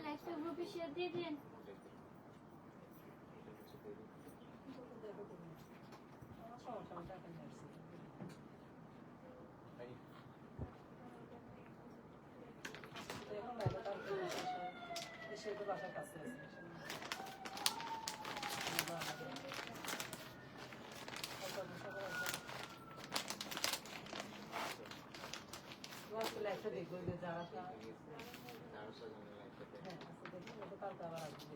লাইফটা গ্রুপে শেয়ার দিয়ে দিন। লাইফটা দেখবো যে যারা হ্যাঁ দেখি কালকে আবার আসবে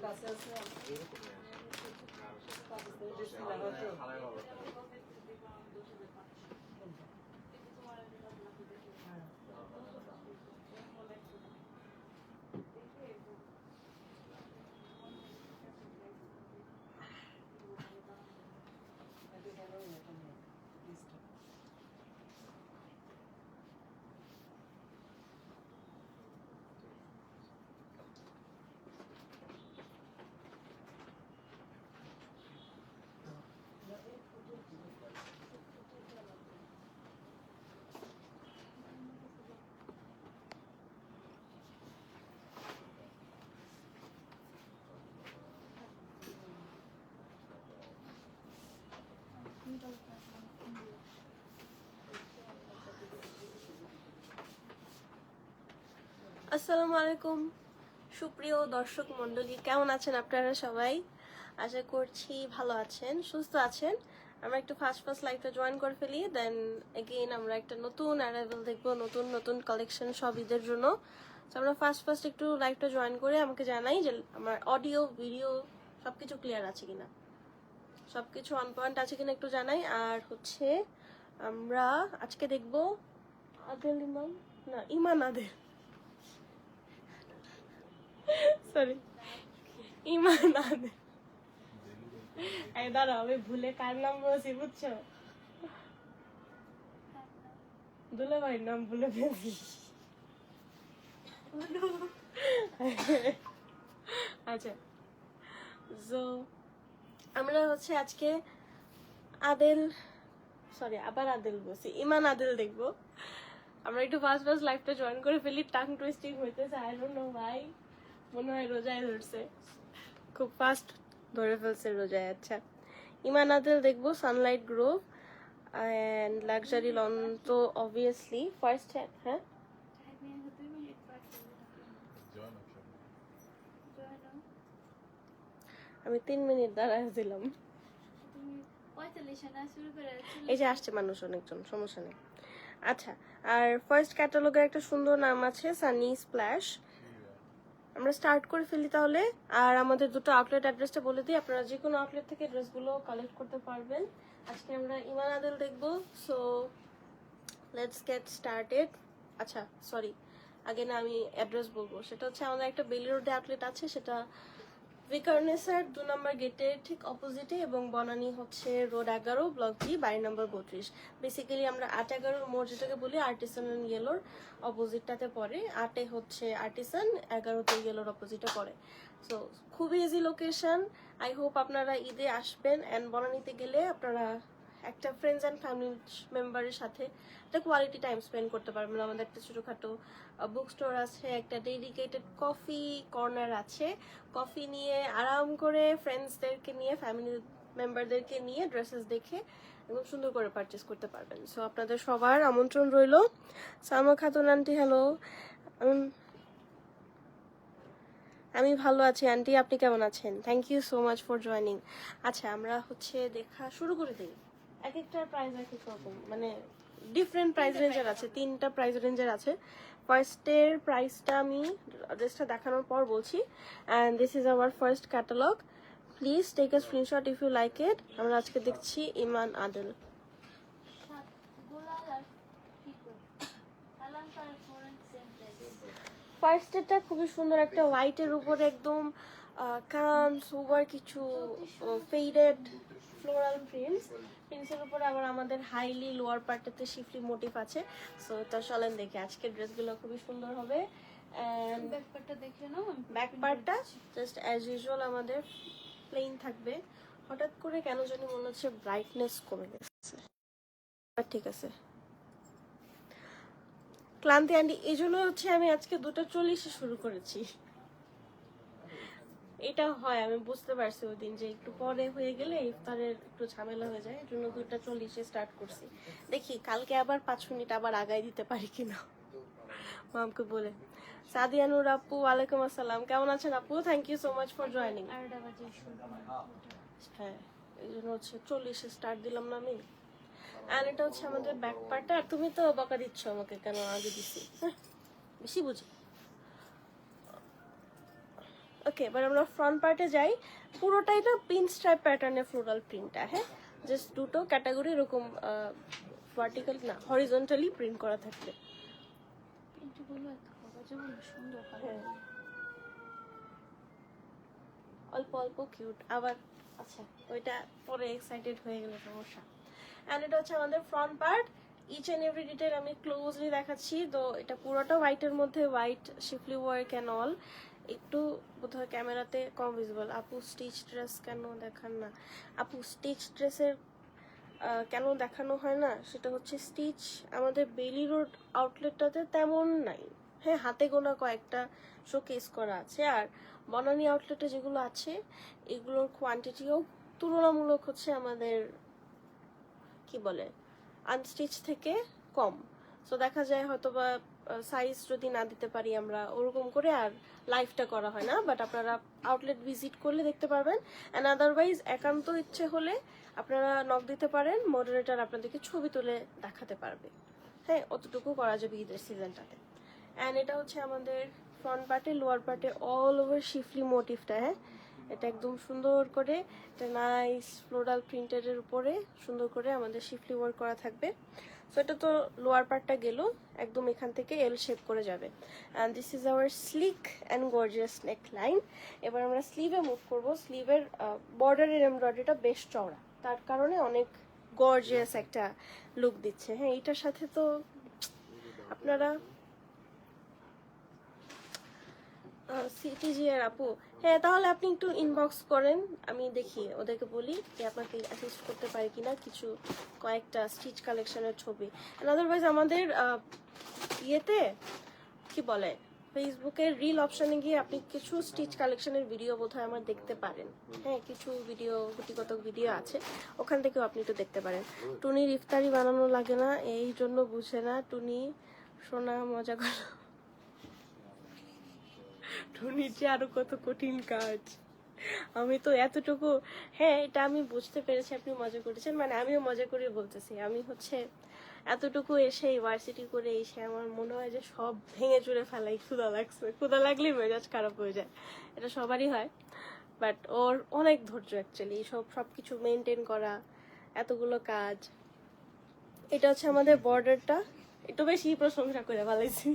কাছে আছে আসসালামু আলাইকুম সুপ্রিয় দর্শক মণ্ডলী, কেমন আছেন আপনারা সবাই? আশা করছি ভালো আছেন, সুস্থ আছেন। আমরা একটু ফার্স্ট লাইভটা জয়েন করে ফেলি, দেন এগেইন আমরা একটা নতুন অ্যারাইভেল দেখবো, নতুন নতুন কালেকশন সব ঈদের জন্য। তো আমরা ফার্স্ট একটু লাইভটা জয়েন করে আমাকে জানাই যে আমার অডিও ভিডিও সবকিছু ক্লিয়ার আছে কিনা, সবকিছু অন পয়েন্ট আছে কিনা একটু জানাই। আর হচ্ছে আমরা আজকে দেখবো আদেল ইমান, না ইমান আদেল, সরি ইমান আদেল। এই দাঁড়াও, আমি ভুলে কার নাম বলছি বুঝছো? দুলা ভাইয়ের নাম ভুলে ফেলছি। আচ্ছা, তো আমরা হচ্ছে আজকে আদেল, সরি আবার আদেল বলছি, ইমান আদেল দেখবো। আমরা একটু ফার্স্ট লাইফটা জয়েন করে ফেলি। টাং টুইস্টিং হইতেছে, আই ডোন্ট নো ভাই, মনে হয় রোজায় ধরছে, খুব ফাস্ট ধরে ফেলছে রোজায়। আচ্ছা, ইমান আদেল দেখবো, Sunlight Grove and luxury loan. তো অবভিয়াসলি ফার্স্ট, হ্যাঁ আমি 3 মিনিট দাঁড়ায় দিলাম। এই যে আসছে মানুষ অনেকজন, সমস্যা নেই। আচ্ছা, আর ফার্স্ট ক্যাটালগের একটা সুন্দর নাম আছে সানি স্প্ল্যাশ। আমরা স্টার্ট করে ফেলি তাহলে। আর আমাদের দুটো আউটলেট অ্যাড্রেসটা বলে দিই, আপনারা যে কোনো আউটলেট থেকে ড্রেসগুলো কালেক্ট করতে পারবেন। আজকে আমরা ইমান আদেল দেখবো, সো লেটস গেট স্টার্টেড। আচ্ছা সরি, আগে না আমি অ্যাড্রেস বলবো। সেটা হচ্ছে আমাদের একটা বেলি রোডে আউটলেট আছে, সেটা ভিকারনেসের 2 নম্বর গেটের ঠিক অপোজিটে, এবং বনানী হচ্ছে রোড 11 ব্লক জি বাড়ি নম্বর 32। বেসিক্যালি আমরা 8-11 মোড় যেটাকে বলি আর্টিসান অ্যান্ড ইয়েলোর অপোজিটটাতে পড়ে। 8-এ হচ্ছে আর্টিসান, 11-তে ইয়েলোর অপোজিটে পড়ে। সো খুবই ইজি লোকেশন। আই হোপ আপনারা ঈদে আসবেন, অ্যান্ড বনানীতে গেলে আপনারা একটা ফ্রেন্ডস অ্যান্ড ফ্যামিলি মেম্বারের সাথে একটা কোয়ালিটি টাইম স্পেন্ড করতে পারবেন। আমাদের একটা ছোটোখাটো বুক স্টোর আছে, একটা ডেডিকেটেড কফি কর্নার আছে। কফি নিয়ে আরাম করে ফ্রেন্ডসদেরকে নিয়ে, ফ্যামিলি মেম্বারদেরকে নিয়ে ড্রেসেস দেখে এবং সুন্দর করে পারচেস করতে পারবেন। সো আপনাদের সবার আমন্ত্রণ রইল। Salma Khatun aunty, hello. আমি ভালো আছি আন্টি, আপনি কেমন আছেন? Thank you so much for joining. আচ্ছা, আমরা হচ্ছে দেখা শুরু করে দিই। এক একটার প্রাইস এক এক রকম, মানে ডিফারেন্ট প্রাইস রেঞ্জের আছে, 3টা প্রাইস রেঞ্জের আছে। ফার্স্টের প্রাইসটা আমি ড্রেসটা দেখানোর পর বলছি। And this is our first catalogue, please take a screenshot if you like it. আমরা আজকে দেখছি ইমান আদেল। ফার্স্টেরটা খুবই সুন্দর, একটা হোয়াইটের উপরে একদম কাম সুপার কিছু ফেডেড ফ্লোরাল প্রিন্টসের উপরে আবার আমাদের হাইলি লোয়ার পার্টটাতে শিফলি মোটিভ আছে। সো তা চলেন দেখি, আজকের ড্রেসগুলো খুবই সুন্দর হবে। অ্যান্ড ব্যাক পার্টটা জাস্ট অ্যাজ ইউজুয়াল আমাদের প্লেন থাকবে। হঠাৎ করে কেন জানি মনে হচ্ছে ব্রাইটনেস কমে গেছে, ঠিক আছে। ক্লান্তি আন্টি, এই জন্য হচ্ছে আমি আজকে 2:40 শুরু করেছি। এটা হয়, আমি বুঝতে পারছি ওই দিন যে একটু পরে হয়ে গেলে ইফতারের একটু ঝামেলা হয়ে যায়, এই জন্য 2:40 স্টার্ট করছি। দেখি কালকে আবার 5 মিনিট আবার আগায় দিতে পারি কিনা মামকে বলে। সাদিয়ানুর আপু, ওয়ালাইকুম আসসালাম, কেমন আছেন আপু? Thank you so much for joining. হ্যাঁ, এই জন্য হচ্ছে 40 স্টার্ট দিলাম না আমি। আর এটা হচ্ছে আমাদের ব্যাক পার্টটা। আর তুমি তো বকা দিচ্ছ আমাকে কেন আগে দিছি, বেশি বুঝি। ওকে, এবার আমরা ফ্রন্ট পার্টে যাই। পুরোটাই না পিন স্ট্রাইপ প্যাটার্নের ফ্লোরাল প্রিন্টটা। হ্যাঁ, জাস্ট দুটো ক্যাটাগরি এরকম ভার্টিক্যাল না হরিজন্টালি প্রিন্ট করা থাকবে। হ্যাঁ, অল্প অল্প কিউট আবার। আচ্ছা, ওইটা পরে এক্সাইটেড হয়ে গেলে সমস্যা। অ্যান্ড এটা হচ্ছে আমাদের front part. Each and every detail আমি ক্লোজলি দেখাচ্ছি। তো এটা পুরোটা হোয়াইটের মধ্যে, white schiffli work and all. একটু বোধহয় ক্যামেরাতে কম ভিজিবল। আপু স্টিচ ড্রেস কেন দেখান না? আপু স্টিচ ড্রেসের কেন দেখানো হয় না সেটা হচ্ছে, স্টিচ আমাদের বেলি রোড আউটলেটটাতে তেমন নাই। হ্যাঁ, হাতে গোনা কয়েকটা শোকেস করা আছে। আর বনানী আউটলেটে যেগুলো আছে এগুলোর কোয়ান্টিটিও তুলনামূলক হচ্ছে আমাদের কি বলে আনস্টিচ থেকে কম। সো দেখা যায় হয়তো বা সাইজ যদি না দিতে পারি আমরা ওরকম করে আর লাইভটা করা হয় না। বাট আপনারা আউটলেট ভিজিট করলে দেখতে পারবেন। অ্যান্ড আদারওয়াইজ একান্ত ইচ্ছে হলে আপনারা নক দিতে পারেন, মডারেটর আপনাদেরকে ছবি তুলে দেখাতে পারবে। হ্যাঁ, অতটুকু করা যাবে ঈদের সিজনটাতে। অ্যান্ড এটা হচ্ছে আমাদের ফ্রন্ট পার্টে, লোয়ার পার্টে অল ওভার শিফলি মোটিভটা। হ্যাঁ, এটা একদম সুন্দর করে একটা নাইস ফ্লোরাল প্রিন্টের উপরে সুন্দর করে আমাদের শিফলি ওয়ার্ক করা থাকবে। সো এটা তো লোয়ার পার্টটা গেল, একদম এখান থেকে এল শেপ করে যাবে। And this is hour slick and gorgeous neck line. এবার আমরা স্লিভে মুভ করবো। স্লিভের বর্ডারের এমব্রয়ডারিটা বেশ চওড়া, তার কারণে অনেক গর্জিয়াস একটা লুক দিচ্ছে। হ্যাঁ, এটার সাথে তো আপনারা সিটিজি এর আপু, হ্যাঁ তাহলে আপনি একটু ইনবক্স করেন, আমি দেখি ওদেরকে বলি যে আপনাকে অ্যাসিস্ট করতে পারি কিনা কিছু কয়েকটা স্টিচ কালেকশনের ছবি। আদারওয়াইজ আমাদের ইয়েতে কি বলে ফেসবুকের রিল অপশনে গিয়ে আপনি কিছু স্টিচ কালেকশনের ভিডিও বোধহয় আমার দেখতে পারেন। হ্যাঁ, কিছু ভিডিও গুটিগত ভিডিও আছে, ওখান থেকেও আপনি একটু দেখতে পারেন। টুনির ইফতারি বানানো লাগে না, এই জন্য বুঝে না। টুনি সোনা মজা করো, টুনির যে আরো কত কঠিন কাজ, আমি তো এতটুকু। হ্যাঁ, এটা আমি বুঝতে পেরেছি আপনি মজা করেছেন, মানে আমিও মজা করে বলতেছি। আমি হচ্ছে এতটুকু এসে ইউনিভার্সিটি করে এসে আমার মনে হয় যে সব ভেঙে চুরে ফেলাই। ক্ষুধা লাগছে, ক্ষুধা লাগলেই মেজাজ খারাপ হয়ে যায়, এটা সবারই হয়। বাট ওর অনেক ধৈর্য অ্যাকচুয়ালি সবকিছু মেনটেন করা, এতগুলো কাজ। এটা হচ্ছে আমাদের বর্ডারটা, একটু বেশি প্রশংসা করে ফেলাইছি।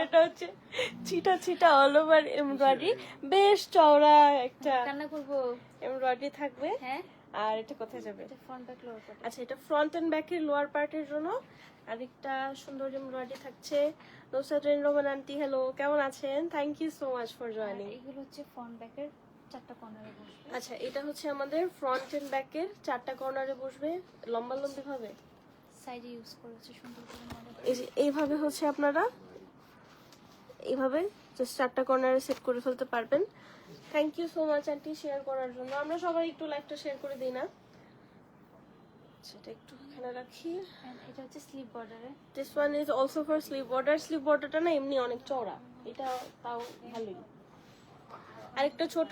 এটা হচ্ছে ছিটা ছিটা অল ওভার এমব্রয়ডারি, বেশ চওড়া একটা এমব্রয়ডারি থাকবে। হ্যাঁ, আর এটা কোথায় যাবে? Front back lower part. আচ্ছা, এটা ফ্রন্ট এন্ড ব্যাকের লোয়ার পার্টের জন্য আরেকটা সুন্দর এমব্রয়ডারি থাকছে। নোসাদ্রিন রোমান আন্টি, হ্যালো, কেমন আছেন? Thank you so much for joining. এগুলো হচ্ছে ফ্রন্ট ব্যাকের চারটা কর্নারে বসবে। আচ্ছা, এটা হচ্ছে আমাদের ফ্রন্ট এন্ড ব্যাকের চারটা কর্নারে বসবে লম্বা লম্বি ভাবে। সাইডে ইউজ করেছে সুন্দর করে মডেল। এই যে এইভাবে হচ্ছে আপনারা এইভাবে জাস্ট চারটা কর্নারে সেট করে ফেলতে পারবেন। Thank you so much aunty share করার জন্য। আমরা সবাই একটু লাইভটা শেয়ার করে দিই না? সেটা একটু এখানে রাখি। এটা হচ্ছে স্লিভ বর্ডারে। This one is also for sleeve border. Sleeve বর্ডারটা না এমনি অনেক চওড়া, এটা তাও ভালোই। আরেকটা ছোট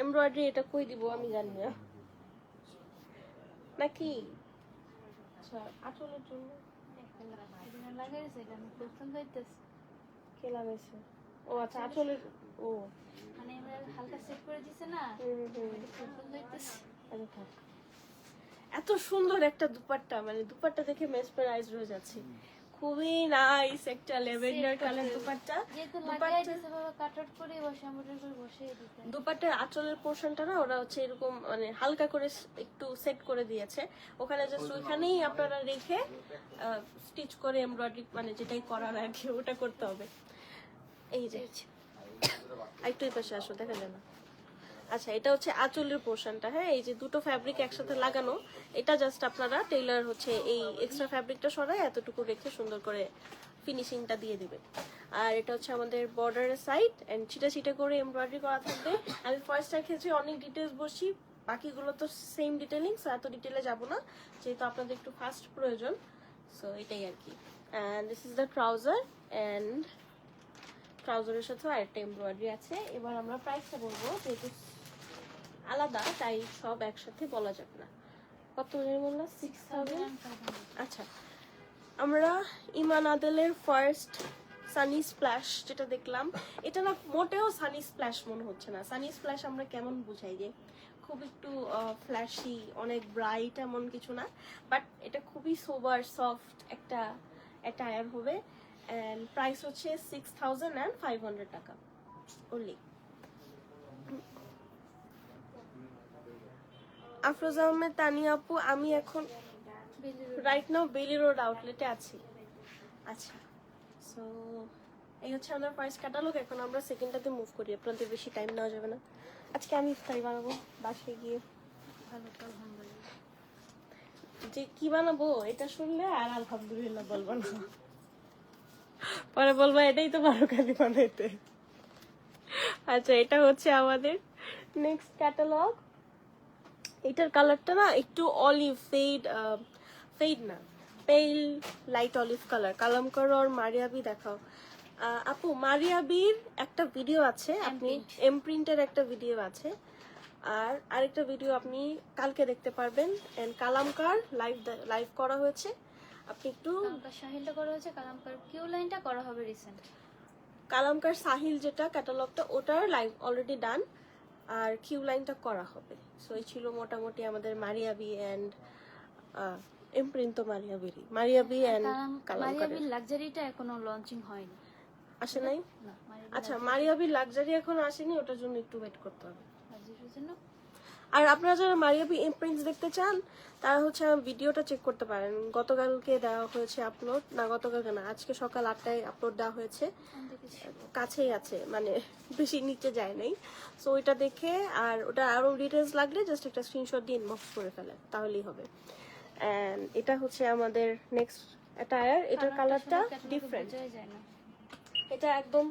এমব্রয়ডারি, এটা কই দিব আমি জানি না, নাকি আচ্ছা আঁচলের জন্য লাগাইছে, এটা আমি প্রথম যাইতেছি। কে লাগাইছে? ও আচ্ছা, আঁচলের। ও মানে আমরা হালকা সেট করে দিছে না, প্রথম যাইতেছি। আরে থাক। এত সুন্দর একটা দুপাট্টা, মানে দুপাট্টা দেখে মেসমেরাইজ হয়ে যাচ্ছে। খুবই নাইস একটা লেভেন্ডার কালার দুপাট্টা। যেহেতু লাগাই দিছে বাবা, কাট আউট করে বসে এমব্রয়ডারি করে বসিয়ে দিতে। দুপাট্টার আঁচলের পোর্শনটা না ওরা হচ্ছে এরকম মানে হালকা করে একটু সেট করে দিয়েছে, ওখানে জাস্ট ওইখানেই আপনারা রেখে স্টিচ করে এমব্রয়ডারি মানে যেটাই করার আর কি ওটা করতে হবে। এই যে একটু এই পাশে আসো, দেখা যায় না। আচ্ছা, এটা হচ্ছে আঁচলের পোর্শনটা। হ্যাঁ, এই যে দুটো ফ্যাব্রিক একসাথে লাগানো, এটা জাস্ট আপনারা টেইলার হচ্ছে এই এক্সট্রা ফ্যাব্রিকটা সরায় এতটুকু রেখে সুন্দর করে ফিনিশিংটা দিয়ে দিবে। আর এটা হচ্ছে আমাদের বর্ডারের সাইড এন্ড ছিটা ছিটা করে এমব্রয়ডারি করা থাকবে। আমি ফার্স্ট রেখেছি অনেক ডিটেলস বসি, বাকিগুলো তো সেম ডিটেলিং, সো এত ডিটেলে যাব না যেহেতু আপনাদের একটু ফাস্ট প্রয়োজন। সো এটাই আর কি। And this is the trouser, and ট্রাউজারের সাথে আরেকটা এমব্রয়ডারি আছে। এবার আমরা প্রাইসটা বলবো, যেহেতু আলাদা তাই সব একসাথে বলা যাবে না। কত বললাম? 6000। আচ্ছা, আমরা ইমান আদেলের ফার্স্ট সানি স্প্ল্যাশ যেটা দেখলাম, এটা না মোটেও সানি স্প্ল্যাশ মনে হচ্ছে না। সানি স্প্ল্যাশ আমরা কেমন বুঝাই যে খুব একটু ফ্ল্যাশি, অনেক ব্রাইট এমন কিছু না, বাট এটা খুবই সোবার সফট একটা অ্যাটায়ার হবে। অ্যান্ড প্রাইস হচ্ছে 6500 টাকা অনলি। আফরোজ আহমেদ তানিয়া আপু, আমি এখন রাইট নাও বেলি রোড আউটলেটে আছি। আচ্ছা, সো এই হচ্ছে আমাদের ফার্স্ট ক্যাটালগ। এখন আমরা সেকেন্ডটাতে মুভ করি, আপনাদের বেশি টাইম নেওয়া যাবে না। আজকে আমি ইফতারি বানাবো বাসায় গিয়ে। ভালো তো আলহামদুলিল্লাহ। যে কি বানাবো এটা শুনলে আর আলহামদুলিল্লাহ বলবো না, পরে বলবো এটাই তো ভালো কালি বানাইতে। আচ্ছা, এটা হচ্ছে আমাদের নেক্সট ক্যাটালগ। এটার কালারটা না একটু অলিভ ফেড না, পেল লাইট অলিভ কালার। কালামকার আর মারিয়াবি দেখাও। আপু, মারিয়াবির একটা ভিডিও আছে, আপনি এমপ্রিন্টের একটা ভিডিও আছে, আর আরেকটা ভিডিও আপনি কালকে দেখতে পারবেন। এন্ড কালামকার লাইভ করা হয়েছে, আপনি একটু কালামকার সাহিলটা করা হয়েছে, কালামকার কিউ লাইনটা করা হবে রিসেন্ট। কালামকার সাহিল যেটা ক্যাটালগটা ওটার লাইভ অলরেডি ডান, আর কিউ লাইনটা করা হবে। সো এই ছিল মোটামুটি আমাদের মারিয়াবি এন্ড ইমপ্রিন্ট তো মারিয়াবি এন্ড কালামকার। মারিয়াবির লাক্সারিটা এখনো লঞ্চিং হয়নি, আসে নাই? না মারিয়াবির আচ্ছা, মারিয়াবির লাক্সারি এখনো আসেনি, ওটার জন্য একটু ওয়েট করতে হবে। লাক্সারির জন্য। আর আপনারা যারা মারিয়াবি ইমপ্রিন্টস দেখতে চান তারা হচ্ছে ভিডিওটা চেক করতে পারেন। গতকালকে দেওয়া হয়েছে আপলোড, না গতকালকে না, আজকে সকাল 8টায় আপলোড দেওয়া হয়েছে। কাছেই আছে, মানে বেশি নিচে যায় নাই। সো ওইটা দেখে, আর ওটা আরো ডিটেলস লাগলে জাস্ট একটা স্ক্রিনশট দিয়ে ইনবক্স করে ফেলেন, তাহলেই হবে। এন্ড এটা হচ্ছে আমাদের নেক্সট অ্যাটায়ার। এটার কালারটা ডিফারেন্ট, যায় না। এটা একদম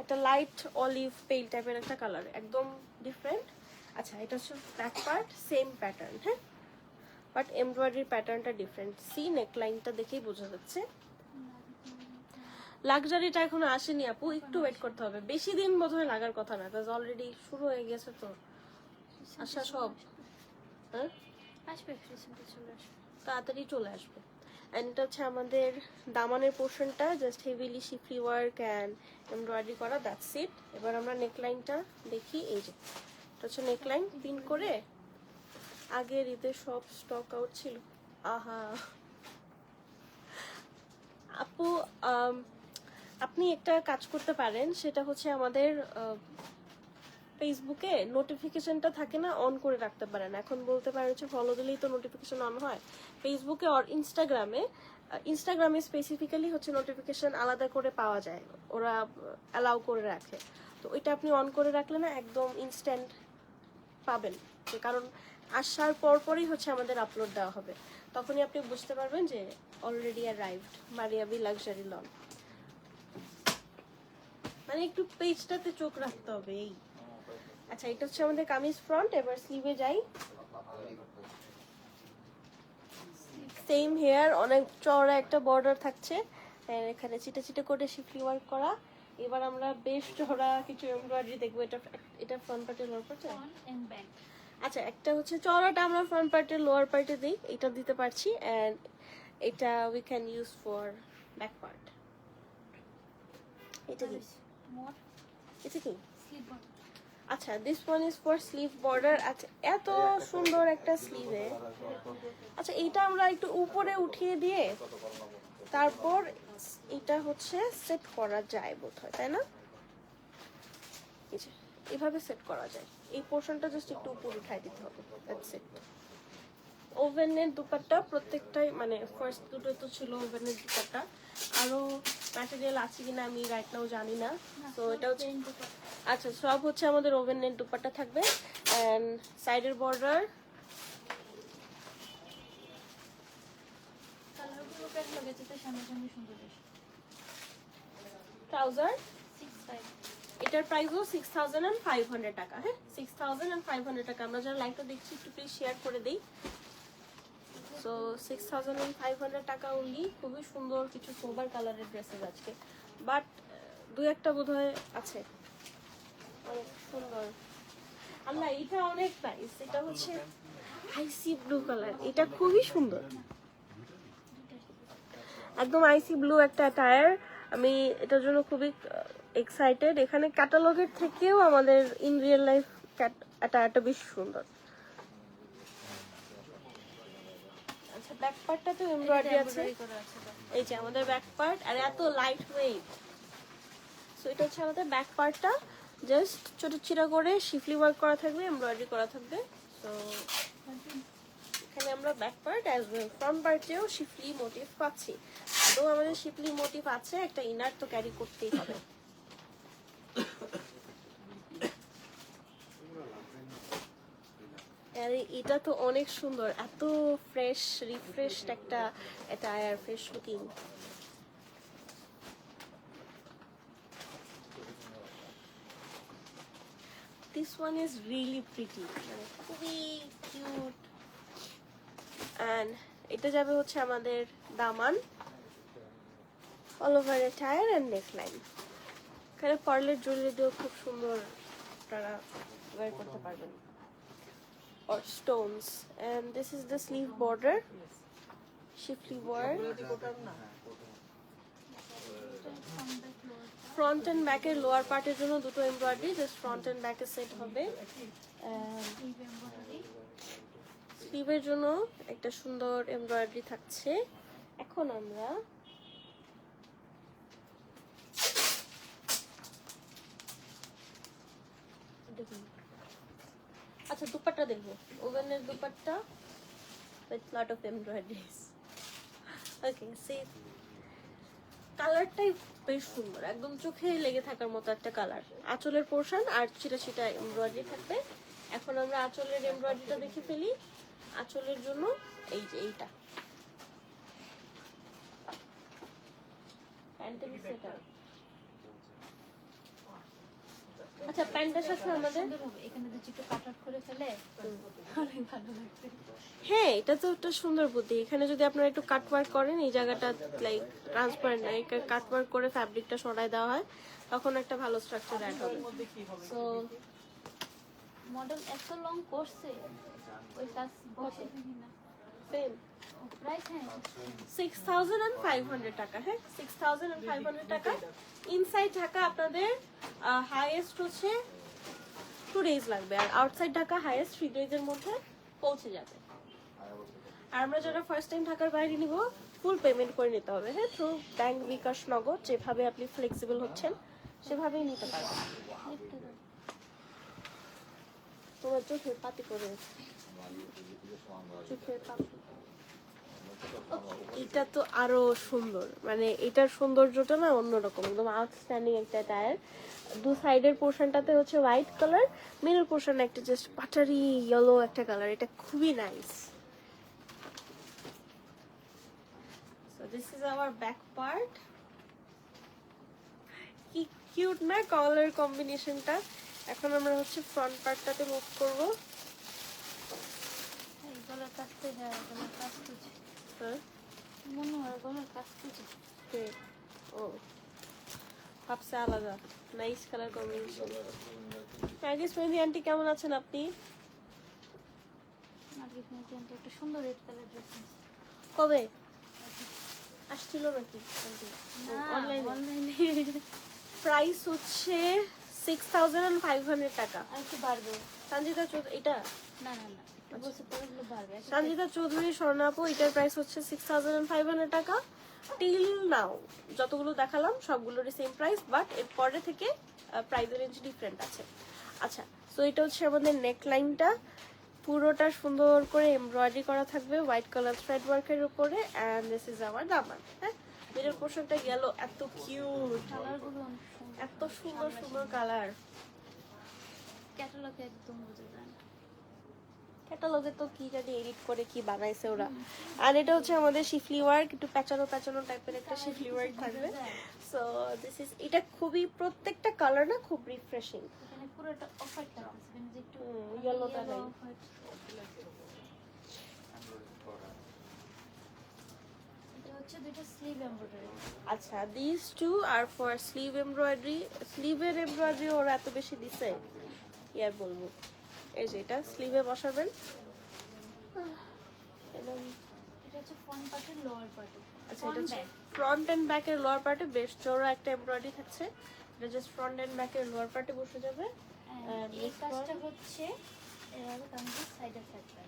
একটা লাইট অলিভ পেল টাইপের একটা কালার, একদম ডিফারেন্ট। আচ্ছা, এটা হচ্ছে ব্যাক পার্ট, সেম প্যাটার্ন, হ্যাঁ, বাট এমব্রয়ডারির প্যাটার্নটা ডিফারেন্ট। সি নেকলাইনটা দেখেই বোঝা যাচ্ছে। লাক্সারিটা এখনো আসেনি আপু, একটু ওয়েট করতে হবে, বেশি দিন বোধহয় লাগার কথা না, কাজ অলরেডি শুরু হয়ে গেছে তো আশা সব। হ্যাঁ, আসবে, রিসেন্টলি চলে আসবে, তাড়াতাড়ি চলে আসবে। এন্ড এটা হচ্ছে আমাদের দামানের পোর্শনটা, just heavily শিফলি work and embroidery করা, দ্যাটস ইট। এবার আমরা নেকলাইনটা দেখি। এই যে এটা হচ্ছে নেকলাইন, পিন করে। আগের ঈদের সব স্টক আউট ছিল। আহা আপু, আপনি একটা কাজ করতে পারেন, সেটা হচ্ছে আমাদের ফেসবুকে নোটিফিকেশনটা থাকে না, অন করে রাখতে পারেন। এখন বলতে পারেন হচ্ছে ফলো দিলেই তো নোটিফিকেশন অন হয়। ফেসবুকে আর ইনস্টাগ্রামে স্পেসিফিক্যালি হচ্ছে নোটিফিকেশন আলাদা করে পাওয়া যায়, ওরা অ্যালাউ করে রাখে। তো ওইটা আপনি অন করে রাখলে না একদম ইনস্ট্যান্ট পাবেন, কারণ আসার পরপরই হচ্ছে আমাদের আপলোড দেওয়া হবে, তখনই আপনি বুঝতে পারবেন যে already arrived Maria B luxury loan. মানে একটু পেজটাতে চোখ রাখতে হবে এই। আচ্ছা, এটা হচ্ছে আমাদের কামিজ ফ্রন্ট। এবার স্লিভে যাই। সেম হেয়ার, অনেক চওড়া একটা বর্ডার থাকছে, এখানে চিটা চিটা করে শিফলি ওয়ার্ক করা। এবার আমরা বেশ চওড়া কিছু এমব্রয়ডারি দেখবো। এটা ফ্রন্ট পার্টে, লোয়ার পার্টে। আচ্ছা, একটা হচ্ছে চওড়াটা আমরা ফ্রন্ট পার্টে লোয়ার পার্টে দিই, এটা দিতে পারছি। এন্ড এটা we can use for back part. এটা কি? এটা কি? আচ্ছা, this one is for sleeve border. আচ্ছা, এত সুন্দর একটা স্লিভে। আচ্ছা, এইটা আমরা একটু উপরে উঠিয়ে দিয়ে তারপর এটা হচ্ছে সেট করা যায় বোধহয়, তাই না? এভাবে সেট করা যায়। এই পোর্শনটা জাস্ট একটু উপরে উঠাই দিতে হবে, দ্যাটস ইট। ওভেনের দুপাট্টা প্রত্যেকটাই, মানে ফার্স্ট দুটো তো ছিল ওভেনের দুপাট্টা, আরো ম্যাটেরিয়াল আছে কিনা আমি রাইট নাও জানি না। তো এটা হচ্ছে, আচ্ছা, সব হচ্ছে আমাদের ওভেনের দুপাট্টা থাকবে। অ্যান্ড সাইডের বর্ডার, কালারগুলো কেমন লেগেছে তো সামনাসামনি সুন্দর বেশি। ট্রাউজার 6.5 এটার প্রাইসও 6500 টাকা। হ্যাঁ 6500 টাকা। আমরা যারা লাইভটা দেখছি একটু প্লিজ শেয়ার করে দিই। সো 6500 টাকা অনলি। খুবই সুন্দর কিছু সোবার কালারের ড্রেসেস আজকে, বাট দু একটা বোধহয় আছে। অনেক সুন্দর। আল্লাহ এটা অনেক প্রাইস। এটা হচ্ছে আইসি ব্লু কালার, এটা খুবই সুন্দর, একদম আইসি ব্লু একটা টায়ার। আমি এটার জন্য খুবই এক্সাইটেড। এখানে ক্যাটালগের থেকেও আমাদের ইন রিয়েল লাইফ টায়ারটা বেশ সুন্দর। আচ্ছা ব্যাক পার্টটা তো এমব্রয়ডারি আছে, করা আছে তো। এই যে আমাদের ব্যাক পার্ট, আর এত লাইট ওয়েট। সো এটা হচ্ছে আমাদের ব্যাক পার্টটা, জাস্ট ছোট চিরা করে শিফলি ওয়ার্ক করা থাকবে, এমব্রয়ডারি করা থাকবে। সো এখানে আমরা back part as well front পার্টেও শিফলি মোটিভ পাচ্ছি। তো আমাদের শিফলি মোটিভ আছে, একটা ইনার তো ক্যারি করতেই হবে। আর এটা তো অনেক সুন্দর, এত ফ্রেশ রিফ্রেশড একটা tyre, fresh looking. This one is really pretty, মানে খুবই কিউট। অ্যান্ড এটা যাবে হচ্ছে আমাদের দামান, all over a tyre and neckline. এখানে পার্লের জুয়েলারি দিয়েও খুব সুন্দর আপনারা ওয়্যার করতে পারবেন, or stones. And this is the sleeve border, shiftly work. Front and ব্যাকের লোয়ার পার্টের জন্য দুটো এমব্রয়ডারি, জাস্ট ফ্রন্ট এন্ড ব্যাকে সেট হবে। স্লিভের জন্য একটা সুন্দর এমব্রয়ডারি থাকছে। এখন আমরা দেখুন, আচ্ছা দুপাট্টা দেখবো, ওভেনের dupatta with lot of embroideries. Okay, see, কালারটাই বেশ সুন্দর, একদম চোখে লেগে থাকার মতো একটা কালার। আঁচলের পোর্শন আর ছিটা ছিটা এমব্রয়ডারি থাকবে। এখন আমরা আঁচলের এমব্রয়ডারিটা দেখে ফেলি। আঁচলের জন্য এই যে এইটা প্যান্টের সেটা। আচ্ছা প্যান্টের সাথে আমাদের সুন্দর হবে। এখানে যদি একটু কাট আউট করে ফেলে অনেক ভালো লাগবে। হ্যাঁ এটা তো একটা সুন্দর বুদ্ধি। এখানে যদি আপনারা একটু কাট ওয়ার্ক করেন, এই জায়গাটা লাইক ট্রান্সপারেন্ট না, কাট ওয়ার্ক করে ফ্যাব্রিকটা সরায় দেওয়া হয়, তখন একটা ভালো স্ট্রাকচার অ্যাড হবে। সো মডেল এত লং করছে, ওই কাজ বসে না। সেম প্রাইস হ্যাঁ 6500 টাকা। হ্যাঁ 6500 টাকা। ইনসাইড ঢাকা আপনাদের হাইয়েস্ট হচ্ছে 2 days লাগবে, আর আউটসাইড ঢাকা হাইয়েস্ট 3 days এর মধ্যে পৌঁছে যাবে। আর আমরা যারা ফার্স্ট টাইম ঢাকার বাইরে নিব, ফুল পেমেন্ট করে নিতে হবে। হ্যাঁ থ্রু ব্যাংক, বিকাশ, নগদ, যেভাবে আপনি ফ্লেক্সিবল হচ্ছেন সেভাবেই নিতে পারবেন। তোমার চোখের পাতি করে, চোখের পাতি। এটা তো আরো সুন্দর, মানে এটার সৌন্দর্যটা না অন্যরকম, একদম আউটস্ট্যান্ডিং একটা টায়ার। দু সাইডের পোর্শনটাতে হচ্ছে হোয়াইট কালার, মিডল পোর্শন একটা জাস্ট বাটারি ইয়েলো একটা কালার, এটা খুবই nice. So this is hour back part. কি কিউট না কালার কম্বিনেশনটা। এখন আমরা হচ্ছে ফ্রন্ট পার্টটাতে মুভ করব। এই গলার কাছ থেকে গলার কাছ থেকে হ্যাঁ মনে হয় গলার কাছ থেকে ও ভাবছে আলাদা, নাইস কালার কম্বিনেশন। নার্গিস মেহেদি আন্টি কেমন আছেন আপনি? নার্গিস মেহেদি আন্টি একটা সুন্দর রেড কালার ড্রেস কবে আসছিল নাকি আন্টি? অনলাইনে। অনলাইনে প্রাইস হচ্ছে 6500 টাকা। আর একটু বাড়বে। সঞ্জিতা চৌধুরী, এটা না না না বলছে পরেগুলো বাড়বে। সঞ্জিতা চৌধুরী স্বর্ণাপু, এটার প্রাইস হচ্ছে 6500 টাকা। টিল নাও যতগুলো দেখালাম সবগুলোরই সেম প্রাইস, বাট এর পরে থেকে প্রাইসের রেঞ্জ ডিফারেন্ট আছে। আচ্ছা সো এটা হচ্ছে আমাদের নেক লাইনটা, পুরোটা সুন্দর করে এমব্রয়ডারি করা থাকবে হোয়াইট কালার থ্রেড ওয়ার্কের উপরে। অ্যান্ড দিস ইজ আওয়ার দামান। হ্যাঁ মিডল পোর্শনটা গেল, এত কিউট, কালারগুলো অনেক সুন্দর। এত সুন্দর সুন্দর কালার। ক্যাটালগে একদম বোঝা যায় না। ক্যাটালগে তো কি জানি এডিট করে কি বানাইছে ওরা। আর এটা হচ্ছে আমাদের শিফলি ওয়ার্ক, একটু প্যাচানো প্যাচানো টাইপের একটা শিফলি ওয়ার্ক থাকবে। সো দিস ইজ, এটা খুবই প্রত্যেকটা কালার না খুব রিফ্রেশিং। এখানে পুরোটা অফ হোয়াইট কালার আছে, মানে যে একটু ইয়েলোটা নাই। off white। এটা হচ্ছে দুটো স্লিভ এমব্রয়ডারি। আচ্ছা, this two are for sleeve embroidery. স্লিভের এমব্রয়ডারি ওরা এত বেশি দিছে কি আর বলবো। এই যে এটা স্লিভে বসাবেন। এবং এটা হচ্ছে ফ্রন্ট পার্টের লোয়ার পার্টে। আচ্ছা, এটা হচ্ছে ফ্রন্ট এন্ড ব্যাকের লোয়ার পার্টে বেশ চওড়া একটা এমব্রয়ডারি থাকছে। এটা জাস্ট ফ্রন্ট এন্ড ব্যাকের লোয়ার পার্টে বসে যাবে। এই কাজটা হচ্ছে এভাবে কামিজের সাইডে থাকবে।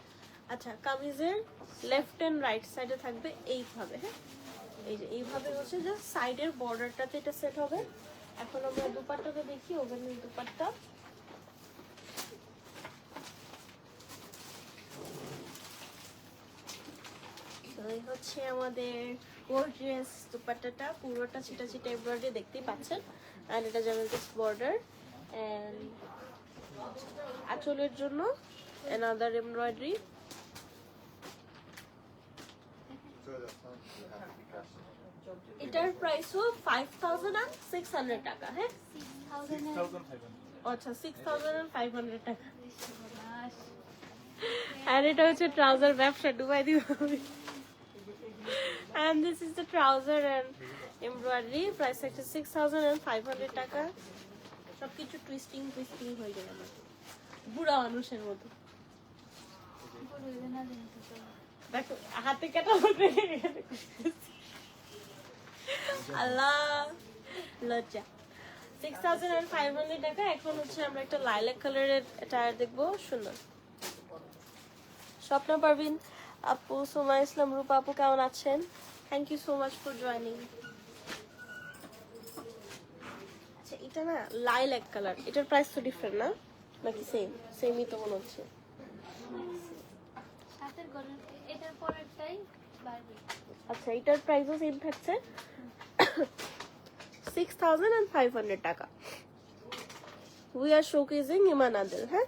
আচ্ছা, কামিজের লেফট এন্ড রাইট সাইডে থাকবে এইভাবে। হ্যাঁ, এই যে এইভাবে হচ্ছে যে সাইডের বর্ডারটাতে এটা সেট হবে। এখন আমরা দুপাট্টাটা দেখি, ওভেনের দুপাট্টা। তো এই হচ্ছে আমাদের গর্জিয়াস দুপাট্টাটা, পুরোটা ছিটা ছিটা এমব্রয়ডারি দেখতেই পাচ্ছেন। আর এটা যেমন বর্ডার এন্ড আঁচলের জন্য another embroidery. এটার প্রাইসও 5600 টাকা। হ্যাঁ, 6000 আচ্ছা 6500 টাকা। আর এটা হচ্ছে ট্রাউজার ব্যবসা ডুবাই দিব। And this is the trouser and embroidery, price হচ্ছে 6500 টাকা। সবকিছু টুইস্টিং টুইস্টিং হয়ে গেল আমার বুড়া মানুষের মতো। দেখো হাতে কাটা আল্লাহ লজ্জা। 6500 টাকা। এখন হচ্ছে আমরা একটা লাইলাক কালারের টায়ার দেখবো, সুন্দর। স্বপ্না পারভিন আপু, সোমা ইসলাম রূপা আপু কেমন আছেন? Thank you so much for joining. আচ্ছা, এটা না লাইলাক কালার, এটার প্রাইস তো ডিফারেন্ট না নাকি সেম? সেমই তো মনে হচ্ছে। হাতের গলার এটার পরেরটাই বাড়বে। আচ্ছা, এটার প্রাইসও সেম থাকছে 6500 টাকা। উই আর শোকেসিং ইমান আদিল। হ্যাঁ,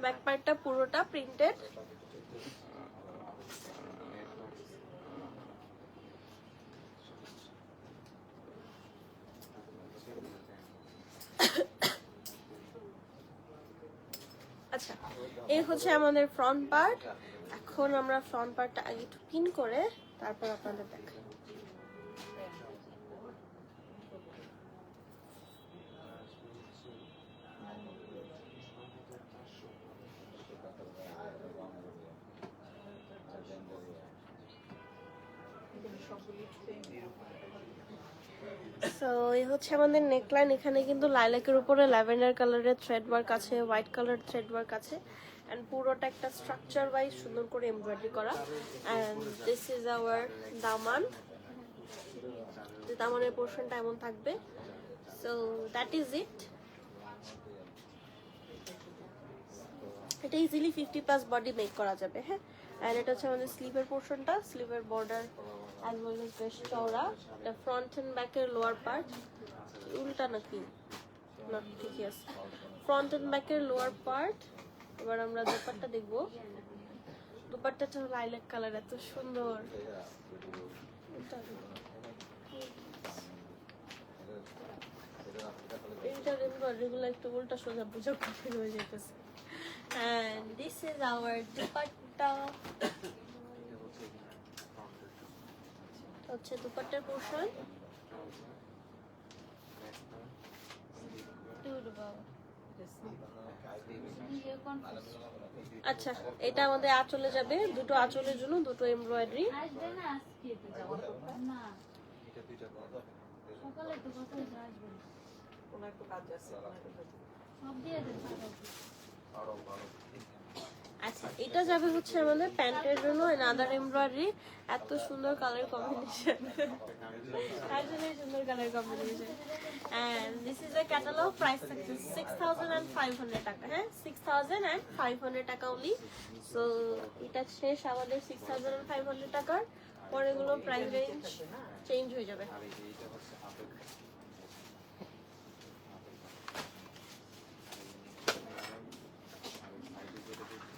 ব্যাক পার্টটা পুরোটা প্রিন্টেড। আচ্ছা, এই হচ্ছে আমাদের ফ্রন্ট পার্ট। এখন আমরা ফ্রন্ট পার্টটা আগে একটু পিন করে তারপর আপনাদের দেখাই। সো এই হচ্ছে আমাদের নেকলাইন। এখানে কিন্তু লাইলাকের উপরে ল্যাভেন্ডার কালারের থ্রেড ওয়ার্ক আছে, হোয়াইট কালার থ্রেড ওয়ার্ক আছে, এন্ড পুরোটা একটা স্ট্রাকচার ওয়াইজ সুন্দর করে এমব্রয়ডারি করা। এন্ড দিস ইজ আওয়ার দামান। দামানের পোর্শনটা এমন থাকবে। So that is it. এটা ইজিলি 50+ বডি মেক করা যাবে। হ্যাঁ, এন্ড এটা হচ্ছে আমাদের স্লিভের পোর্শনটা, স্লিভের বর্ডার as well as বেশ চওড়া। এটা ফ্রন্ট এন্ড ব্যাকের লোয়ার পার্ট। উল্টা নাকি না? ঠিকই আছে, ফ্রন্ট এন্ড ব্যাকের লোয়ার পার্ট। এবার আমরা দুপাট্টা দেখবো। দুপাট্টাটা লাইলাক কালার, এত সুন্দর। এইটার এমব্রয়ডারিগুলো একটু উল্টা সোজা বুঝা কঠিন হয়ে যেতেছে। And this is our dupatta. হচ্ছে দুপাট্টার পোর্শন। আচ্ছা, এটা আমাদের আঁচলে যাবে। দুটো আঁচলের জন্য দুটো এমব্রয়ডারি। আসবে না আজকে না, সকালে তো কথা আসবে না। কোনো একটু কাজ আছে, সব দিয়ে দেন। আচ্ছা, এটা যাবে হচ্ছে আমাদের প্যান্টের জন্য আদার এমব্রয়ডারি। এত সুন্দর কালার কম্বিনেশন, আসলে সুন্দর colour combination. And this is a catalogue, price থাকছে 6500 টাকা। হ্যাঁ, 6500 টাকা অনলি। সো এটা শেষ আমাদের 6500 টাকার। পরেগুলো প্রাইস রেঞ্জ চেঞ্জ হয়ে যাবে।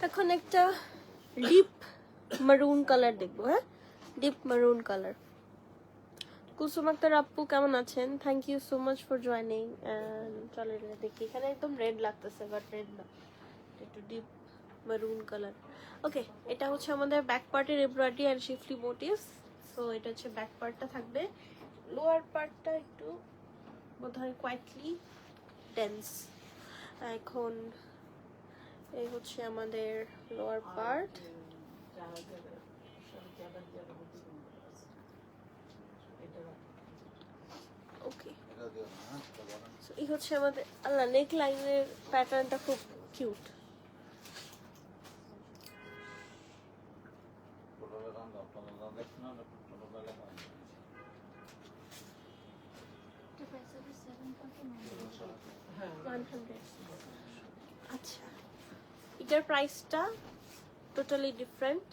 এখন একটা ডিপ মারুন কালার দেখবো। হ্যাঁ, ডিপ মারুন কালার। কুসুম আক্তার আপু কেমন আছেন? Thank you so much for joining. চলে দেখি, এখানে একদম রেড লাগতেছে বাট রেড না, একটু ডিপ মারুন কালার। ওকে, এটা হচ্ছে আমাদের ব্যাক পার্টের এমব্রয়ডারি অ্যান্ড শিফলি মোটিভস। সো এটা হচ্ছে ব্যাক পার্টটা থাকবে, লোয়ার পার্টটা একটু বোধহয় কোয়াইটলি ডেন্স। এখন এই হচ্ছে আমাদের লোয়ার পার্ট। ওকে, এই হচ্ছে আমাদের আল্লাহ নেক লাইনের প্যাটার্নটা খুব কিউট। আচ্ছা, এটার প্রাইসটা টোটালি ডিফারেন্ট,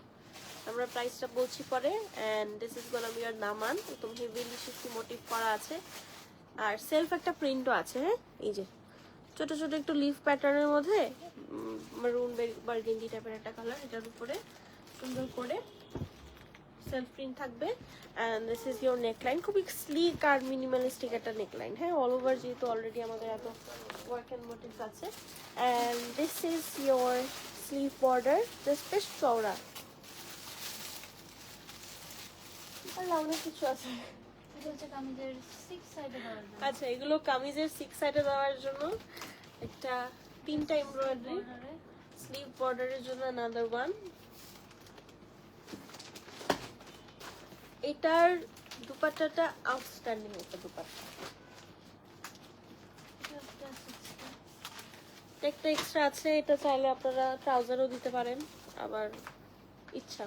আমরা প্রাইসটা বলছি পরে। And this is gonna be ইয়ার নামান, একদম হেভিলি শিফটি মোটিভ করা আছে আর সেলফ একটা প্রিন্টও আছে। হ্যাঁ, এই যে ছোট ছোট একটু লিফ প্যাটার্নের মধ্যে মারুন বার্গেন্ডি টাইপের একটা কালার, এটার উপরে সুন্দর করে সেলফ প্রিন্ট থাকবে। And this is your neckline, খুবই স্লিক আর মিনিমালিস্টিক একটা নেকলাইন। হ্যাঁ, অল ওভার যেহেতু অলরেডি আমাদের এত ওয়ার্ক এন্ড মোটিভস আছে। And this is your sleeve border, just বেশ চওড়া। আর অনেক কিছু আছে। আচ্ছা, এগুলো কামিজের 6 সাইডে দেওয়ার জন্য, একটা 3টা এমব্রয়ডারি, স্লিভ বর্ডারের জন্য another one। এটার দুপাট্টাটা আউটস্ট্যান্ডিং একটা দুপাট্টা, একটা এক্সট্রা আছে। এটা চাইলে আপনারা ট্রাউজারও দিতে পারেন, আবার ইচ্ছা।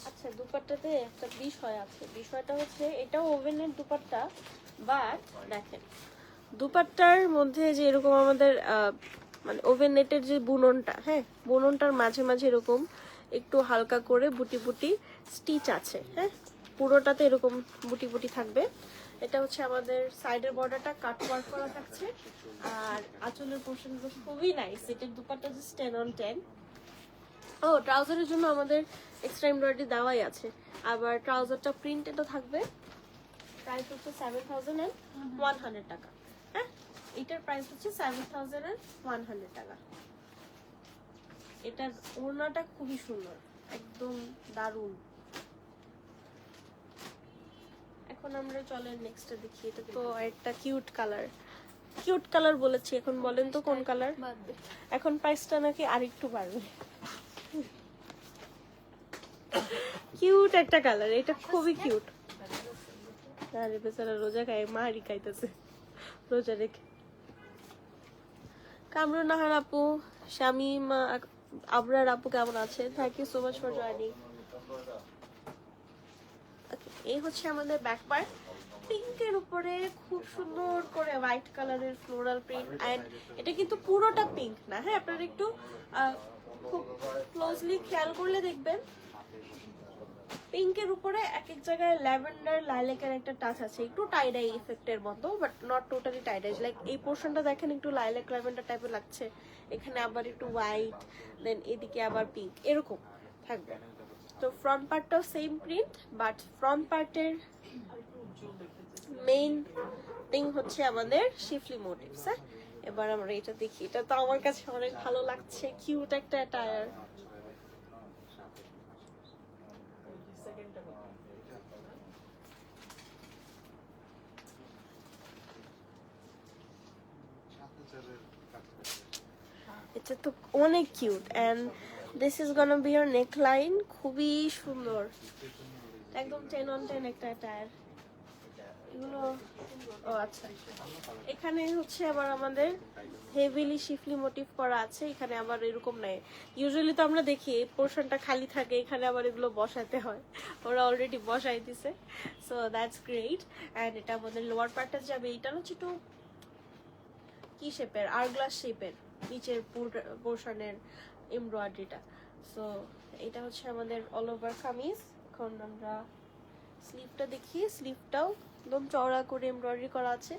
আচ্ছা, দুপাট্টাতে একটা বিষয় আছে, বিষয়টা হচ্ছে এটাও ওভেনের দুপাট্টা, বাট দেখেন দুপাট্টার মধ্যে যে এরকম আমাদের মানে ওভেন নেটের যে বুননটা, হ্যাঁ, বুননটার মাঝে মাঝে এরকম একটু হালকা করে বুটি বুটি স্টিচ আছে। হ্যাঁ, পুরোটাতে এরকম বুটি বুটি থাকবে। এটা হচ্ছে আমাদের সাইডের বর্ডারটা কাট ওয়ার্ক করা থাকছে, আর আঁচলের পোর্শনগুলো খুবই নাইস। এটার দুপাট্টা জাস্ট 10 on 10। ও, ট্রাউজারের জন্য আমাদের এক্সট্রা এমব্রয়ডারি দেওয়াই আছে, আবার ট্রাউজারটা প্রিন্টেডও থাকবে। প্রাইস হচ্ছে 7,100 টাকা। হ্যাঁ, এটার প্রাইস হচ্ছে 7,100 টাকা। এটার ওড়নাটা খুবই সুন্দর, একদম দারুণ। এখন আমরা চলেন নেক্সটটা দেখি। এটা তো একটা কিউট কালার, কিউট কালার বলেছি, এখন বলেন তো কোন কালার? এখন প্রাইসটা নাকি আরেকটু বাড়বে। কিউট একটা কালার, এটা খুবই কিউট। আরে বেচারা রোজা খায়, মারি খাইতেছে রোজা রেখে। কামরুন নাহার আপু, শামিমা আবরার আপু কেমন আছে? Thank you so much for joining. এই হচ্ছে আমাদের ব্যাক পার্ট, পিঙ্কের উপরে খুব সুন্দর করে হোয়াইট কালারের ফ্লোরাল প্রিন্ট। এন্ড এটা কিন্তু পুরোটা পিঙ্ক না, হ্যাঁ, আপনারা একটু খুব ক্লোজলি খেয়াল করলে দেখবেন পিঙ্কের উপরে এক এক জায়গায় ল্যাভেন্ডার লাইলাকের একটা টাচ আছে, একটু টাইডাই ইফেক্টের মতো, but not totally tie-dye. Like এই পোর্শনটা দেখেন একটু লাইলাক ল্যাভেন্ডার টাইপের লাগছে, এখানে আবার একটু হোয়াইট, দেন এদিকে আবার পিঙ্ক, এরকম থাকবে। তো ফ্রন্ট পার্টটাও সেম প্রিন্ট, বাট ফ্রন্ট পার্টের মেইন থিং হচ্ছে আমাদের শিফলি মোটিভস। হ্যাঁ, এবার আমরা এটা দেখি। এটা তো আমার কাছে অনেক ভালো লাগছে, কিউট একটা অ্যাটায়ার। এটা তো অনেক কিউট। And this is gonna be your neckline, খুবই সুন্দর, একদম 10 on 10 একটা অ্যাটায়ার এগুলো। ও আচ্ছা, এখানে হচ্ছে আবার আমাদের হেভিলি শিফলি মোটিভ করা আছে। এখানে আবার এরকম নাই, ইউজুয়ালি তো আমরা দেখি এই পোর্শনটা খালি থাকে, এখানে আবার এগুলো বসাতে হয়, ওরা অলরেডি বসাই দিছে। So that's great. এন্ড এটা আমাদের লোয়ার পার্টটা যাবে, এটা হচ্ছে একটু কি শেপের, আওয়ারগ্লাস শেপের নিচের পোর্শনের এমব্রয়ডারিটা। সো এটা হচ্ছে আমাদের অল ওভার কামিজ। এখন আমরা স্লিভটা দেখি, স্লিভটাও একদম চওড়া করে এমব্রয়ডারি করা আছে।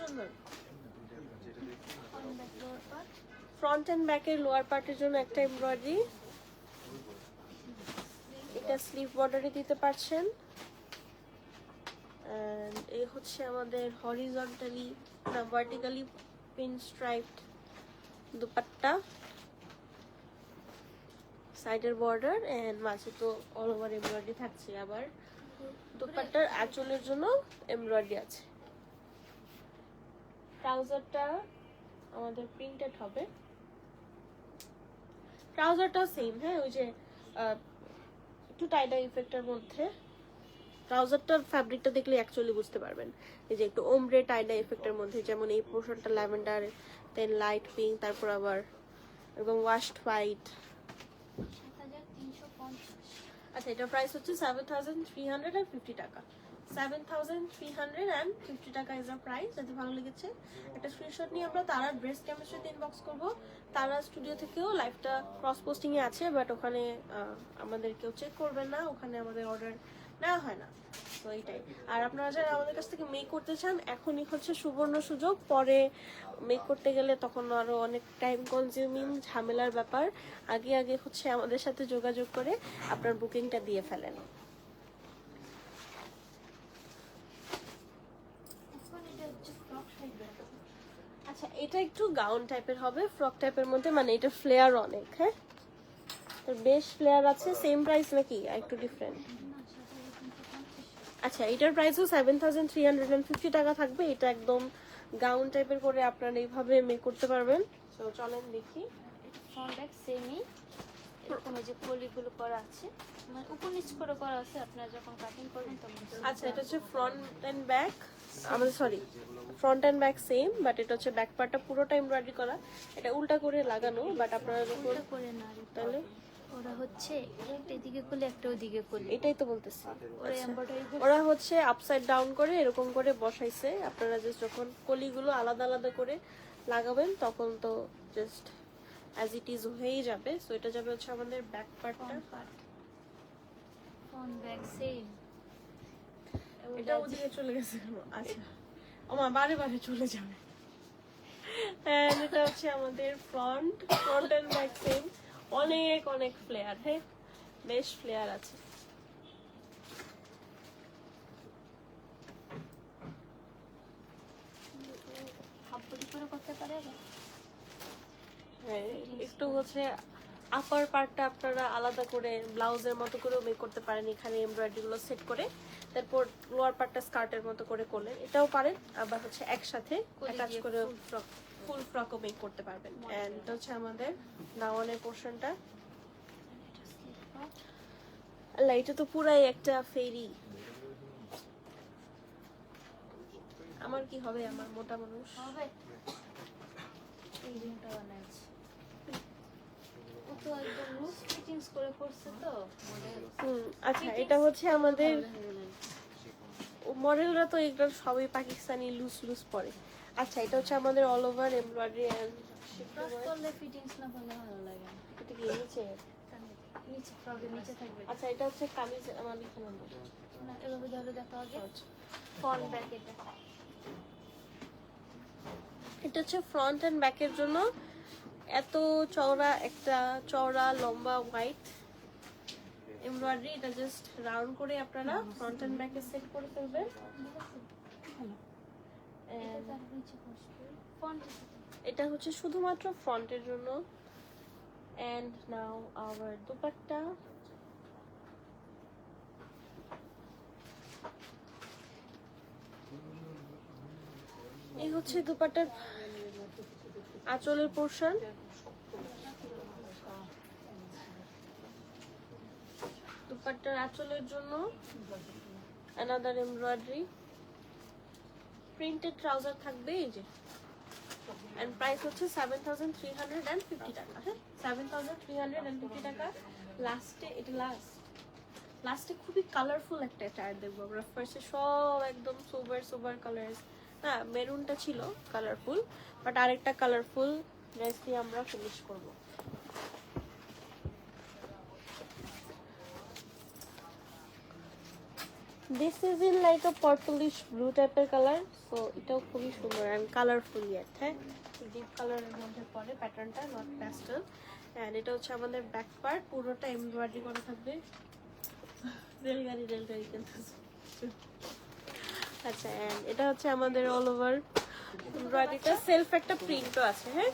সুন্দর। Front back lower part, front and ব্যাকের লোয়ার পার্টের জন্য একটা এমব্রয়ডারি, এটা স্লিভ বর্ডারে দিতে পারছেন। And এই হচ্ছে আমাদের হরিজন্টালি না ভার্টিক্যালি পিন স্ট্রাইপড দুপাট্টা, সাইডের বর্ডার এন্ড মাঝে তো অল ওভার এমব্রয়ডারি থাকছে। আবার দুপাট্টার আঁচলের জন্য এমব্রয়ডারি আছে। ট্রাউজারটা আমাদের প্রিন্টেড হবে, ট্রাউজারটাও সেম, হ্যাঁ ওই যে একটু টাইডা ইফেক্টের মধ্যে। ট্রাউজারটার ফ্যাব্রিকটা দেখলে অ্যাকচুয়ালি বুঝতে পারবেন এই যে একটু ওমব্রে টাইডা ইফেক্টের মধ্যে, যেমন এই পোর্শনটা ল্যাভেন্ডার, দেন লাইট পিঙ্ক, তারপর আবার একদম ওয়াশড হোয়াইট। 7350। আচ্ছা, এটা প্রাইস হচ্ছে 7350 টাকা। 7350 টাকা ইজ আ প্রাইস। যদি ভালো লেগেছে একটা স্ক্রিনশট নিয়ে আমরা তারা ড্রেস কেমিস্ট্রিতে ইনবক্স করব। তারা স্টুডিও থেকেও লাইভটা ক্রস পোস্টিং এ আছে, বাট ওখানে আমাদের কেউ চেক করবে না, ওখানে আমাদের অর্ডার নেওয়া হয় না। তো এইটাই। আর আপনারা যারা আমাদের কাছ থেকে মেক করতে চান, এখনই হচ্ছে সুবর্ণ সুযোগ। পরে মেক করতে গেলে তখন আরো অনেক টাইম কনজিউমিং ঝামেলার ব্যাপার। আগে আগে হচ্ছে আমাদের সাথে যোগাযোগ করে আপনার বুকিংটা দিয়ে ফেলেন। এখন এটা হচ্ছে ফ্রক টাইপের। আচ্ছা, এটা একটু গাউন টাইপের হবে, ফ্রক টাইপের মধ্যে, মানে এটা ফ্লেয়ার অনেক, হ্যাঁ তো বেশ ফ্লেয়ার আছে। সেম প্রাইস নাকি একটু ডিফারেন্ট? না 7350। আচ্ছা, এটার প্রাইসও 7350 টাকা থাকবে। এটা একদম গাউন টাইপের করে আপনারা এইভাবে মেক করতে পারবেন। তো চলেন দেখি। এটা ফ্রন্ট ব্যাক সেমই, এরকম এই যে কলিগুলো করা আছে, মানে উপর নিচ করে করা আছে। আপনারা যখন কাটিং করবেন তখন আচ্ছা, এটা হচ্ছে ফ্রন্ট এন্ড ব্যাক, আমাদের sorry front end back same, but এটা হচ্ছে ব্যাক পার্টটা পুরোটা এমব্রয়ডারি করা। এটা উল্টা করে লাগানো, বাট আপনারা যখন ওটা করে না রে। তাহলে ওরা হচ্ছে একটা এদিকে করলে একটা ওদিকে করলে, এটাই তো বলতেছি। ওরা এমব্রয়ডারি ওরা হচ্ছে আপসাইড ডাউন করে এরকম করে বসাইছে। আপনারা জাস্ট যখন কলিগুলো আলাদা আলাদা করে লাগাবেন তখন তো জাস্ট অ্যাজ ইট ইজ হয়েই যাবে। সো এটা যাবে হচ্ছে আমাদের ব্যাক পার্টটা। Front part, front back same. এটা ওদিকে চলে গেছে কেন? আচ্ছা, আমার বারে বারে চলে যাবে। এন্ড এটা হচ্ছে আমাদের ফ্রন্ট এন্ড ব্যাক সেম। অনেক অনেক ফ্লেয়ার, হ্যাঁ বেশ ফ্লেয়ার আছে। হাফ বডি করে করতে পারে। হ্যাঁ, একটু হচ্ছে আপার পার্টটা আপনারা আলাদা করে ব্লাউজের মতো করেও মেক করতে পারেন, এখানে এমব্রয়ডারি গুলো সেট করে। তারপর লোয়ার পার্টটা স্কার্টের মতো করে করলেন, এটাও পারেন। আবার হচ্ছে একসাথে অ্যাটাচ করে ফুল ফ্রকও মেক করতে পারবেন। এন্ড এটা হচ্ছে আমাদের নাওয়ানের পোর্শনটা। আল্লাহ, এটা তো পুরাই একটা ফেরি। আমার কি হবে, আমার মোটা মানুষ। হবে এই রিংটা বানাইছে, ও তো একদম লুজ ফিটিংস করে করছে তো মডেল। আচ্ছা, এটা হচ্ছে আমাদের মডেলরা তো এগুলো সবই পাকিস্তানি লুজ লুজ পরে। আচ্ছা, এটা হচ্ছে আমাদের all over embroidery and cross করলে ফিটিংস না করলে ভালো লাগে না। এটা কি নিচে? নিচে ফ্রকের নিচে থাকবে আচ্ছা, এটা হচ্ছে কামিজ আমার লিখানো নেই। না, এভাবে ধরে দেখা আগে। আচ্ছা, ফ্রন্ট ব্যাক এটা এটা হচ্ছে ফ্রন্ট এন্ড ব্যাকের জন্য এত চওড়া একটা চওড়া লম্বা হোয়াইট এমব্রয়ডারি। এটা জাস্ট রাউন্ড করে আপনারা ফ্রন্ট এন্ড ব্যাকে সেট করে ফেলবেন। এটা তার নিচে বসবে ফ্রন্ট। এটা হচ্ছে শুধুমাত্র ফ্রন্টের জন্য। And now our dupatta. এই হচ্ছে দুপাট্টার আঁচলের পোর্শন। দুপাট্টার আঁচলের জন্য অ্যানাদার এমব্রয়ডারি প্রিন্টেড ট্রাউজার থাকবে এই যে। এন্ড প্রাইস হচ্ছে 7350 টাকা। হ্যাঁ, 7350 টাকা। লাস্টে এটা লাস্টে খুবই কালারফুল একটা অ্যাটায়ার দেখবো আমরা। ফার্স্টে সব একদম সোবার কালার, না মেরুনটা ছিল কালারফুল, বাট আরেকটা কালারফুল ড্রেস দিয়ে আমরা ফিনিশ করব। This is in like a purplish blue type of color, তো এটাও খুবই সুন্দর অ্যান্ড কালারফুল ইয়েট, হ্যাঁ ডিপ কালারের মধ্যে পড়ে প্যাটার্নটা, নট প্যাস্টেল। অ্যান্ড এটা হচ্ছে আমাদের ব্যাক পার্ট, পুরোটা এমব্রয়ডারি করা থাকবে। রেলগাড়ি কিনতেছে। আচ্ছা, অ্যান্ড এটা হচ্ছে আমাদের অল ওভার এমব্রয়ডারিটা, সেলফ একটা প্রিন্টও আছে, হ্যাঁ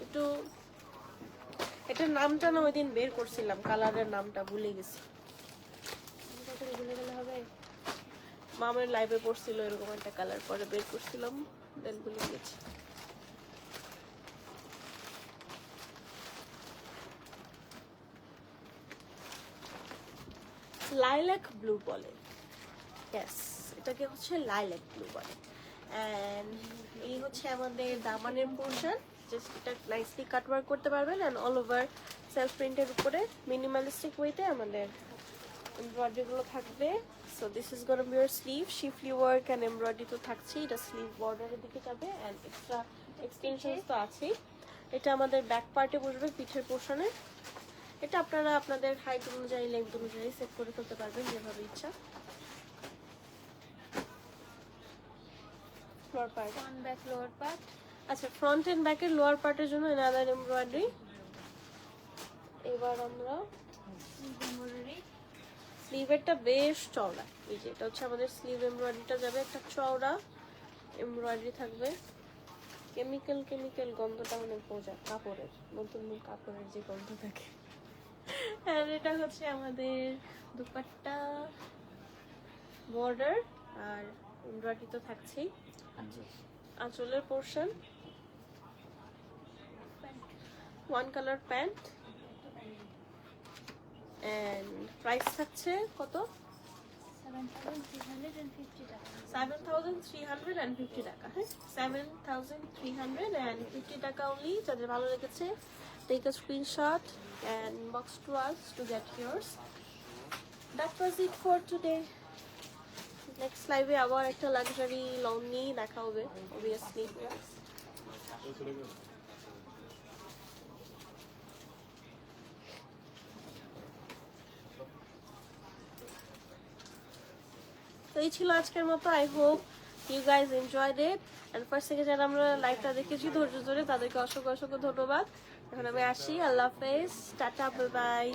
একটু এটার নামটা না ওই দিন বের করছিলাম, কালারের নামটা ভুলে গেছি। ভুলে গেলে হবে, মামের লাইভে পড়ছিল এরকম একটা কালার, পরে বের করছিলাম দেন ভুলে গেছি। লাইল্যাক ব্লু বলে, ইয়েস এটাকে হচ্ছে লাইল্যাক ব্লু বলে। অ্যান্ড এই হচ্ছে আমাদের দামানের পোর্শন, জাস্ট এটা নাইসলি কাটওয়ার্ক করতে পারবেন। অ্যান্ড অল ওভার সেলফ প্রিন্টের উপরে মিনিমালিস্টিক ওয়েতে আমাদের এমব্রয়ডারিগুলো থাকবে। So this is gonna be your sleeve, শিফলি work and embroidery তো থাকছেই, এটা স্লিভ বর্ডারের দিকে যাবে অ্যান্ড এক্সট্রা এক্সটেনশনস তো আছেই। এটা আমাদের ব্যাক পার্টে বসবে পিঠের পোর্শনে। এটা আপনারা আপনাদের হাইট অনুযায়ী লেন্থ অনুযায়ী সেট করে ফেলতে পারবেন যেভাবে ইচ্ছা। Floor part, front back lower part. আচ্ছা ফ্রন্ট এন্ড ব্যাকের লোয়ার পার্টের জন্য অ্যানাদার এমব্রয়ডারি। এবার আমরা এমব্রয়ডারি স্লিভেরটা বেশ চওড়া, এই যে এটা হচ্ছে আমাদের স্লিভ এমব্রয়ডারিটা যাবে, একটা চওড়া এমব্রয়ডারি থাকবে। কেমিক্যাল গন্ধটা মানে বোঝা কাপড়ের, নতুন কাপড়ের যে গন্ধ থাকে। আর এটা হচ্ছে আমাদের দুপাট্টা, বর্ডার আর এমব্রয়ডারি তো থাকছেই। আঁচলের portion, one colour pant. And price থাকছে কত? 7,350 টাকা। 7,350 টাকা, হ্যাঁ 7,350 টাকা only। যাদের ভালো লেগেছে take a screenshot and box to us to get yours. That was it for today. Next live এ আবার একটা লাক্সারি লং নিয়ে দেখা হবে obviously. তো এই ছিল আজকের মতো। I hope you guys enjoyed it. And first থেকে যারা আমরা লাইভটা দেখেছি ধৈর্য ধরে, তাদেরকে অসংখ্য ধন্যবাদ। এখন আমি আসি, আল্লাহ হাফেজ, টাটা, বাই বাই।